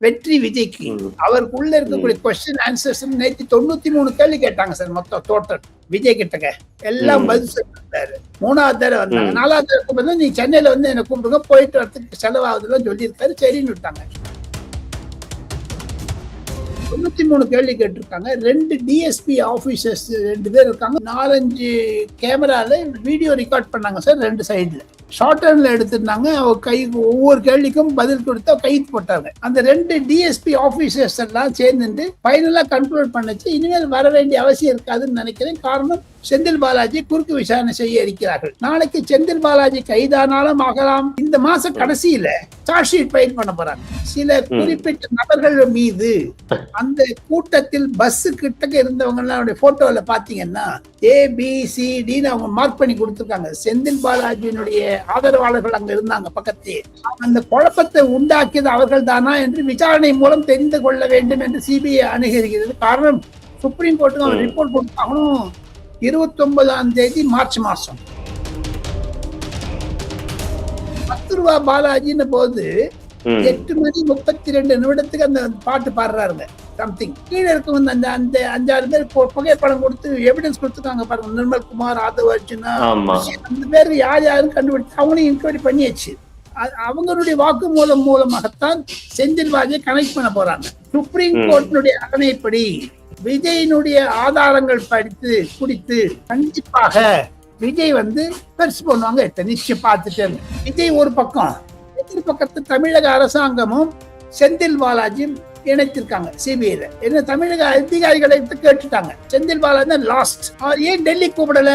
வெற்றி விஜய்க்கு அவருக்குள்ள இருக்கக்கூடிய கொஸ்டின் ஆன்சர்ஸ் நேற்று 93 கேள்வி கேட்டாங்க சார். மொத்தம் டோட்டல் விஜய் கிட்டக்க எல்லாம் பதில் சொல்லிருந்தாரு. 3வது தடவை வந்தாங்க. 4வது தடவை கூப்பிட்டு நீ சென்னையில வந்து என்ன கூப்பிடுங்க, போயிட்டு வரதுக்கு செலவாகுதுன்னு சொல்லியிருக்காரு. சரின்னு விட்டாங்க. 93 கேள்வி கேட்டிருக்காங்க. 2 டிஎஸ்பி ஆபீசர்ஸ் 2 பேர் இருக்காங்க. 4-5 கேமரால வீடியோ ரெக்கார்ட் பண்ணாங்க சார். 2 சைடுல ஷார்ட் ஹேண்ட்ல எடுத்திருந்தாங்க. ஒவ்வொரு கேள்விக்கும் பதில் கொடுத்தா கைது போட்டாங்க. அந்த 2 டிஎஸ்பி ஆபீசர்ஸ் எல்லாம் சேர்ந்துட்டு ஃபைனலா கன்க்ளூட் பண்ணுச்சு, இனிமேல் வர வேண்டிய அவசியம் இருக்காதுன்னு நினைக்கிறேன். காரணம், செந்தில் பாலாஜி குறுக்கு விசாரணை செய்ய இருக்கிறார்கள். நாளைக்கு செந்தில் பாலாஜி கைதானாலும் ஆகலாம். இந்த மாசம் கடைசியில சார்ஜ் ஷீட் ஃபைல் பண்ண போறாங்க. சில குறிப்பிட்ட நபர்கள் மீது அந்த கூட்டத்தில் பஸ் கிட்டக்க இருந்தவங்க போட்டோல பாத்தீங்கன்னா ABCD அவங்க மார்க் பண்ணி கொடுத்திருக்காங்க. செந்தில் பாலாஜியினுடைய ஆதரவாளர்கள் அங்க இருந்தாங்க பக்கத்தே. அந்த குழப்பத்தை உண்டாக்கியது அவர்கள் தானா என்று விசாரணை மூலம் தெரிந்து கொள்ள வேண்டும் என்று CBI அணுகிறது. காரணம், சுப்ரீம் கோர்ட்டுக்கு அவன் ரிப்போர்ட் கொடுத்தாலும் 29ஆம் தேதி மார்ச் மாசம் 10 ரூபா பாலாஜின்னு போது 8:32 அந்த பாட்டு பாடுறாருங்க. சம்திங் கீழே இருக்கும் அந்த 5-6 பேர் புகைப்படம் கொடுத்து எவிடன்ஸ் கொடுத்துருக்காங்க பாருங்க. நிர்மல் குமார், ஆதவ் அர்ஜுனா, அந்த பேர் யார் யாரும் கண்டுபிடிச்சு அவங்களையும் இன்கொயரி பண்ணியாச்சு. அவங்களுடைய வாக்குமூலம் மூலமாகத்தான் செந்தில் பாலாஜியை கனெக்ட் பண்ண போறாங்க. சுப்ரீம் கோர்ட்டினுடைய ஆணைப்படி விஜயினுடைய ஆதாரங்கள் படித்து குடித்து கண்டிப்பாக விஜய் வந்து பெருசு பண்ணுவாங்க. நிச்சயம் பார்த்துட்டு விஜய் ஒரு பக்கம், எதிர்பக்கத்து தமிழக அரசாங்கமும் செந்தில் பாலாஜியும் இணைத்திருக்காங்க CBIல. என்ன தமிழக அதிகாரிகளை கேட்டுட்டாங்க, செந்தில் பாலாஜி லாஸ்ட், ஏன் டெல்லி கூப்பிடல?